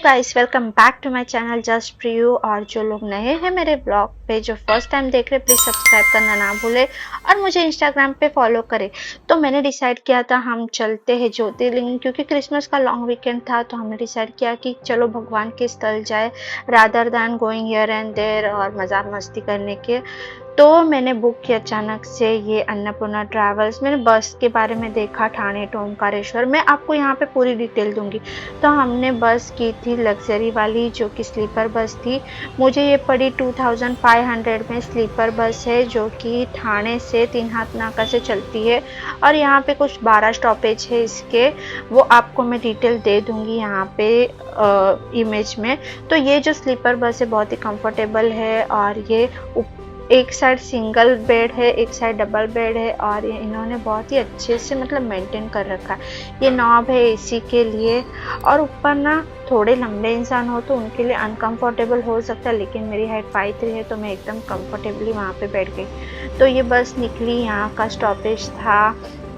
Guys, welcome back to my channel just Priyu. और जो लोग नए हैं मेरे ब्लॉग पे, जो फर्स्ट टाइम देख रहे, प्लीज़ सब्सक्राइब करना ना भूले और मुझे इंस्टाग्राम पे फॉलो करें। तो मैंने डिसाइड किया था हम चलते हैं ज्योतिर्लिंग, क्योंकि क्रिसमस का लॉन्ग वीकेंड था। तो हमने डिसाइड किया कि चलो भगवान के स्थल जाए rather than going here and there और मजाक मस्ती करने के। तो मैंने बुक किया अचानक से ये अन्नपूर्णा ट्रैवल्स। मैंने बस के बारे में देखा, ठाणे टू ओमकारेश्वर। मैं आपको यहाँ पे पूरी डिटेल दूंगी। तो हमने बस की थी लग्जरी वाली, जो कि स्लीपर बस थी। मुझे ये पड़ी 2500 में। स्लीपर बस है जो कि ठाणे से तीन हाथ नाका से चलती है और यहाँ पे कुछ 12 स्टॉपेज है इसके। वो आपको मैं डिटेल दे दूंगी यहाँ पे इमेज में। तो ये जो स्लीपर बस है बहुत ही कंफर्टेबल है और ये एक साइड सिंगल बेड है, एक साइड डबल बेड है और ये इन्होंने बहुत ही अच्छे से मतलब मेंटेन कर रखा है। ये नॉब है एसी के लिए। और ऊपर ना थोड़े लंबे इंसान हो तो उनके लिए अनकंफर्टेबल हो सकता है, लेकिन मेरी हाइट 5'3" है तो मैं एकदम कंफर्टेबली वहाँ पे बैठ गई। तो ये बस निकली, यहाँ का स्टॉपेज था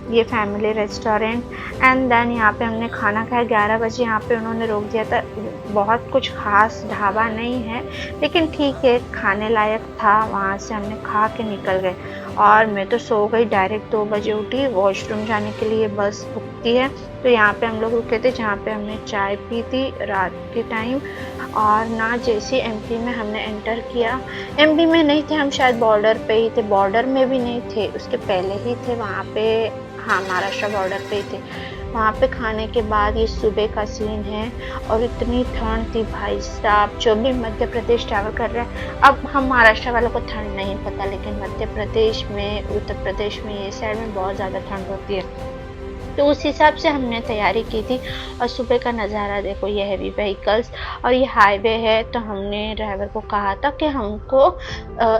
ये फैमिली रेस्टोरेंट। एंड देन यहाँ पे हमने खाना खाया 11 बजे। यहाँ पे उन्होंने रोक दिया था। बहुत कुछ खास ढाबा नहीं है लेकिन ठीक है, खाने लायक था। वहाँ से हमने खा के निकल गए और मैं तो सो गई। डायरेक्ट 2 बजे उठी, वॉशरूम जाने के लिए बस रुकती है। तो यहाँ पे हम लोग रुके थे जहाँ पे हमने चाय पी थी रात के टाइम। और ना जैसे एमपी में हमने एंटर किया, एमपी में नहीं थे हम, शायद बॉर्डर पे ही थे। बॉर्डर में भी नहीं थे, उसके पहले ही थे वहाँ पे। हाँ, महाराष्ट्र बॉर्डर पे ही थे। वहाँ पे खाने के बाद ये सुबह का सीन है और इतनी ठंड थी भाई साहब। जो भी मध्य प्रदेश ट्रैवल कर रहा है, अब हम महाराष्ट्र वालों को ठंड नहीं पता, लेकिन मध्य प्रदेश में, उत्तर प्रदेश में, ये साइड में बहुत ज़्यादा ठंड होती है। तो उस हिसाब से हमने तैयारी की थी। और सुबह का नज़ारा देखो, ये हैवी व्हीकल्स और ये हाईवे है। तो हमने ड्राइवर को कहा था कि हमको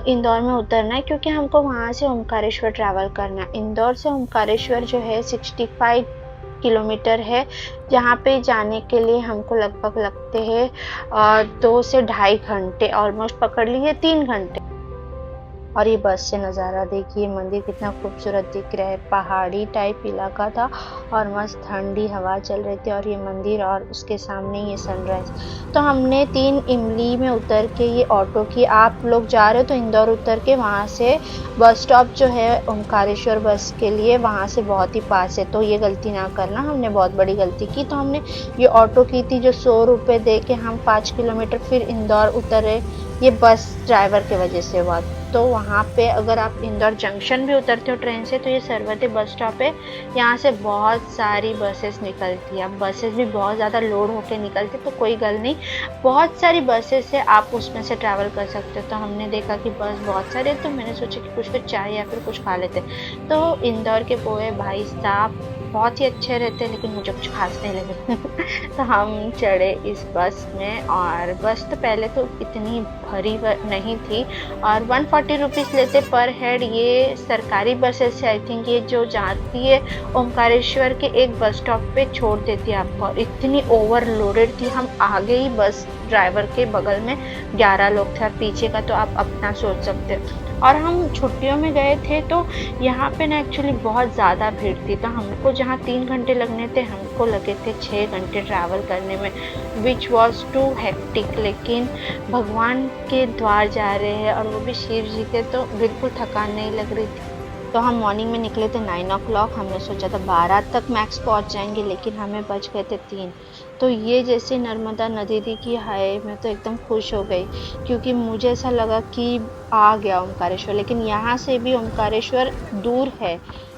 इंदौर में उतरना है, क्योंकि हमको वहाँ से ओमकारेश्वर ट्रैवल करना है। इंदौर से ओमकारेश्वर जो है 65 किलोमीटर है, जहाँ पे जाने के लिए हमको लगभग लगते हैं 2 से ढाई घंटे, ऑलमोस्ट पकड़ लीजिए 3 घंटे। और ये बस से नज़ारा देखिए, मंदिर कितना खूबसूरत दिख रहा है। पहाड़ी टाइप इलाका था और मस्त ठंडी हवा चल रही थी और ये मंदिर और उसके सामने ये सनराइज। तो हमने 3 इमली में उतर के ये ऑटो की। आप लोग जा रहे हो तो इंदौर उतर के वहाँ से बस स्टॉप जो है ओमकारेश्वर बस के लिए, वहाँ से बहुत ही पास है। तो ये गलती ना करना, हमने बहुत बड़ी गलती की। तो हमने ये ऑटो की थी जो 100 रुपये दे के हम 5 किलोमीटर फिर इंदौर उतरे। ये बस ड्राइवर के वजह से हुआ। तो वहाँ पे अगर आप इंदौर जंक्शन भी उतरते हो ट्रेन से तो ये सरवती बस स्टॉप है। यहाँ से बहुत सारी बसेस निकलती है। अब बसेस भी बहुत ज़्यादा लोड होके निकलती, तो कोई गल नहीं, बहुत सारी बसेस है, आप उसमें से ट्रैवल कर सकते हो। तो हमने देखा कि बस बहुत सारे, तो मैंने सोचा कि कुछ तो चाय या फिर कुछ खा लेते। तो इंदौर के पोहे भाई साहब बहुत ही अच्छे रहते हैं, लेकिन मुझे कुछ खास नहीं लगे। तो हम चढ़े इस बस में और बस तो पहले तो इतनी भरी नहीं थी और 140 रुपीज़ लेते पर हेड। ये सरकारी बसेस है आई थिंक, ये जो जाती है ओमकारेश्वर के एक बस स्टॉप पे छोड़ देती है आपको। इतनी ओवरलोडेड थी, हम आगे ही बस ड्राइवर के बगल में 11 लोग थे, पीछे का तो आप अपना सोच सकते हो। और हम छुट्टियों में गए थे तो यहाँ पे ना एक्चुअली बहुत ज़्यादा भीड़ थी। तो हमको जहाँ 3 घंटे लगने थे, हमको लगे थे 6 घंटे ट्रैवल करने में, विच वॉज टू हेक्टिक। लेकिन भगवान के द्वार जा रहे हैं और वो भी शिव जी के, तो बिल्कुल थकान नहीं लग रही थी। तो हम मॉर्निंग में निकले थे 9 o'clock। हमने सोचा था 12 तक मैक्स पहुंच जाएंगे, लेकिन हमें बच गए थे 3। तो ये जैसे नर्मदा नदी की हाय, मैं तो एकदम खुश हो गई, क्योंकि मुझे ऐसा लगा कि आ गया ओमकारेश्वर। लेकिन यहाँ से भी ओमकारेश्वर दूर है,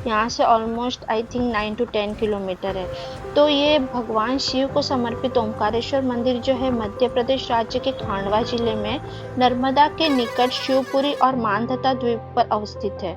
यहाँ से almost I think 9 to 10 kilometre है। तो ये भगवान शिव को समर्पित ओमकारेश्वर मंदिर जो है मध्य प्रदेश राज्य के खांडवा जिले में नर्मदा के निकट शिवपुरी और मानधता द्वीप पर अवस्थित है।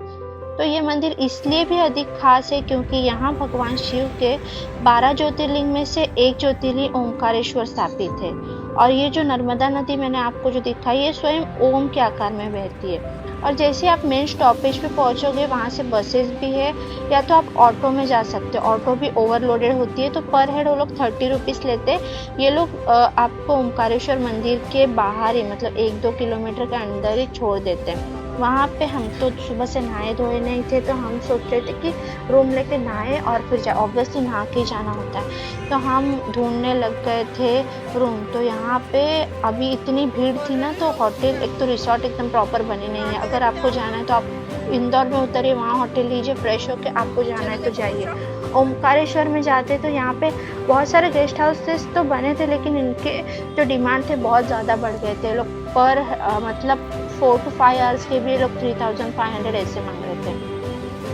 तो ये मंदिर इसलिए भी अधिक खास है क्योंकि यहाँ भगवान शिव के 12 ज्योतिर्लिंग में से एक ज्योतिर्लिंग ओमकारेश्वर स्थापित है। और ये जो नर्मदा नदी मैंने आपको जो दिखाई है, स्वयं ओम के आकार में बहती है। और जैसे आप मेन स्टॉपेज पे पहुंचोगे, वहाँ से बसेस भी है, या तो आप ऑटो में जा सकते हो। ऑटो भी ओवरलोडेड होती है, तो पर हेड वो लोग 30 रुपीज़ लेते। ये लोग आपको ओमकारेश्वर मंदिर के बाहर ही, मतलब 1-2 किलोमीटर के अंदर ही छोड़ देते हैं। वहाँ पे हम तो सुबह से नहाए धोए नहीं थे, तो हम सोच रहे थे कि रूम लेके नहाए और फिर ऑब्वियसली नहा के जाना होता है, तो हम ढूंढने लग गए थे रूम। तो यहाँ पे अभी इतनी भीड़ थी ना, तो होटल, एक तो रिसोर्ट एकदम प्रॉपर बने नहीं है। अगर आपको जाना है तो आप इंदौर में उतरिए, वहाँ होटल लीजिए, फ्रेश होके आपको जाना है तो जाइए। ओमकारेश्वर में जाते तो यहाँ पे बहुत सारे गेस्ट हाउसेस तो बने थे, लेकिन इनके जो डिमांड थे बहुत ज़्यादा बढ़ गए थे। लोग पर मतलब 4 to 5 आवर्स के भी लोग 3500 ऐसे मांग रहे थे।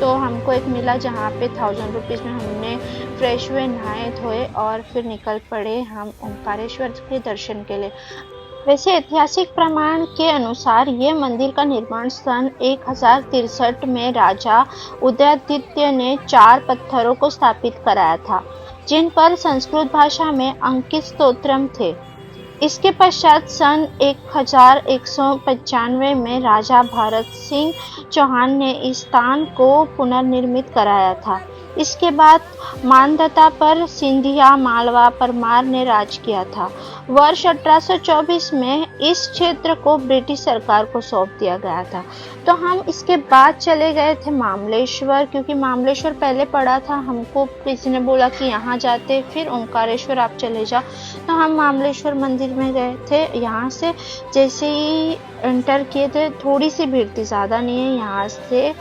तो हमको एक मिला जहाँ पे 1000 रुपीज़ में हमने फ्रेश हुए, नहाए धोए और फिर निकल पड़े हम ओमकारेश्वर के दर्शन के लिए। वैसे ऐतिहासिक प्रमाण के अनुसार ये मंदिर का निर्माण सन 1063 में राजा उदयादित्य ने 4 पत्थरों को स्थापित कराया था, जिन पर संस्कृत भाषा में अंकित स्तोत्रम थे। इसके पश्चात सन 1195 में राजा भरत सिंह चौहान ने इस स्थान को पुनर्निर्मित कराया था। इसके बाद मानधता पर सिंधिया मालवा परमार ने राज किया था। वर्ष 1824 में इस क्षेत्र को ब्रिटिश सरकार को सौंप दिया गया था। तो हम इसके बाद चले गए थे मामलेश्वर, क्योंकि मामलेश्वर पहले पड़ा था। हमको किसी ने बोला कि यहाँ जाते, फिर ओमकारेश्वर आप चले जाओ, तो हम मामलेश्वर मंदिर में गए थे। यहाँ से जैसे ही एंटर किए थे, थोड़ी सी भीड़ थी, ज़्यादा नहीं है। यहाँ से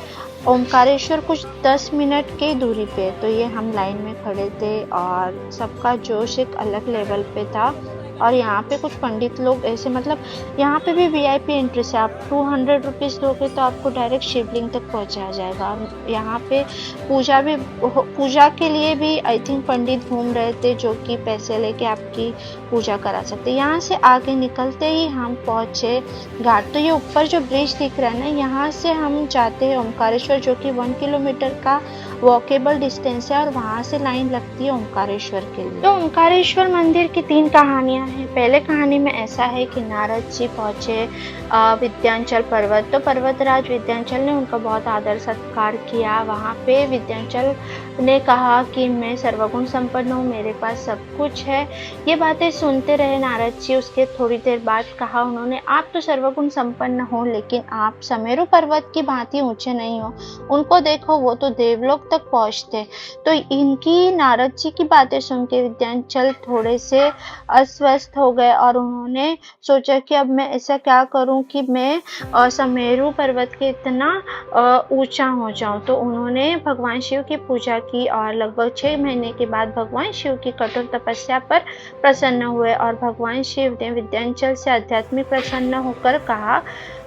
ओमकारेश्वर कुछ 10 मिनट की दूरी पे, तो ये हम लाइन में खड़े थे और सबका जोश एक अलग लेवल पे था। और यहाँ पे कुछ पंडित लोग ऐसे, मतलब यहाँ पे भी वीआईपी एंट्री से आप 200 रुपीज़ दोगे तो आपको डायरेक्ट शिवलिंग तक पहुँचाया जाएगा। यहाँ पे पूजा के लिए भी आई थिंक पंडित घूम रहे थे, जो कि पैसे लेके आपकी पूजा करा सकते। यहाँ से आगे निकलते ही हम पहुँचे घाट। तो ये ऊपर जो ब्रिज दिख रहा है ना, यहाँ से हम जाते हैं ओमकारेश्वर, जो कि 1 किलोमीटर का वॉकेबल डिस्टेंस है, और वहाँ से लाइन लगती है ओमकारेश्वर के लिए। तो ओमकारेश्वर मंदिर की 3 कहानियाँ हैं। पहले कहानी में ऐसा है कि नारद जी पहुँचे विंध्याचल पर्वत, तो पर्वतराज विंध्याचल ने उनका बहुत आदर सत्कार किया। वहाँ पे विंध्याचल ने कहा कि मैं सर्वगुण संपन्न हूँ, मेरे पास सब कुछ है। ये बातें सुनते रहे नारद जी। उसके थोड़ी देर बाद कहा उन्होंने, आप तो सर्वगुण संपन्न हो, लेकिन आप समेरु पर्वत की भांति ऊंचे नहीं हो। उनको देखो, वो तो देवलोक तक पहुँचते। तो इनकी, नारद जी की बातें सुन के विंध्याचल थोड़े से अस्वस्थ हो गए और उन्होंने सोचा कि अब मैं ऐसा क्या करूं कि मैं समेरु पर्वत के इतना ऊंचा हो जाऊं। तो उन्होंने भगवान शिव की पूजा की और लगभग 6 महीने के बाद भगवान शिव की कठोर तपस्या पर प्रसन्न हुए और भगवान शिव ने विंध्याचल से आध्यात्मिक प्रसन्न होकर कहा,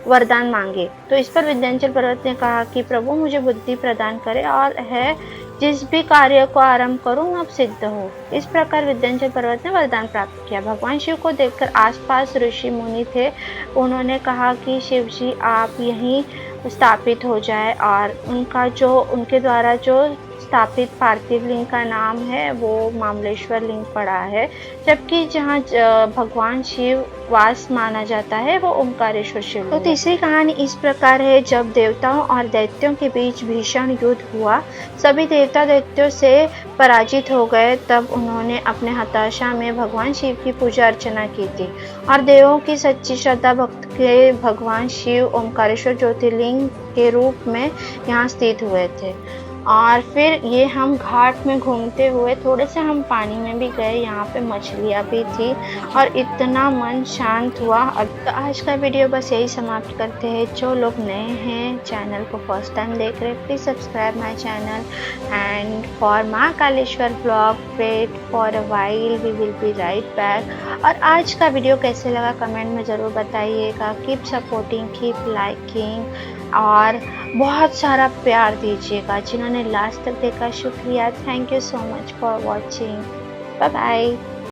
वरदान मांगे। तो इस पर विंध्याचल पर्वत ने कहा कि प्रभु मुझे बुद्धि प्रदान करे और है जिस भी कार्य को आरंभ करूं अब सिद्ध हो। इस प्रकार विंध्याचल पर्वत ने वरदान प्राप्त किया। भगवान शिव को देखकर आसपास ऋषि मुनि थे, उन्होंने कहा कि शिव जी आप यहीं स्थापित हो जाए, और उनके द्वारा जो स्थापित पार्थिव लिंग का नाम है वो मामलेश्वर लिंग पड़ा है, जबकि जहाँ भगवान शिव वास माना जाता है वो ओमकारेश्वर शिव। तो तीसरी कहानी इस प्रकार है, जब देवताओं और दैत्यों के बीच भीषण युद्ध हुआ, सभी देवता दैत्यों से पराजित हो गए, तब उन्होंने अपने हताशा में भगवान शिव की पूजा अर्चना की थी और देवों की सच्ची श्रद्धा भक्त के भगवान शिव ओमकारेश्वर ज्योतिर्लिंग के रूप में यहाँ स्थित हुए थे। और फिर ये हम घाट में घूमते हुए थोड़े से हम पानी में भी गए, यहाँ पे मछलियाँ भी थी और इतना मन शांत हुआ। अब तो आज का वीडियो बस यही समाप्त करते हैं। जो लोग नए हैं चैनल को फर्स्ट टाइम देख रहे हैं, please subscribe my channel and for Mahakaleshwar blog wait for a while, we will be right back. और आज का वीडियो कैसे लगा कमेंट में ज़रूर बताइएगा। कीप सपोर्टिंग, कीप लाइकिंग और बहुत सारा प्यार दीजिएगा। जिन्होंने लास्ट तक देखा शुक्रिया। Thank you so much for watching. Bye bye.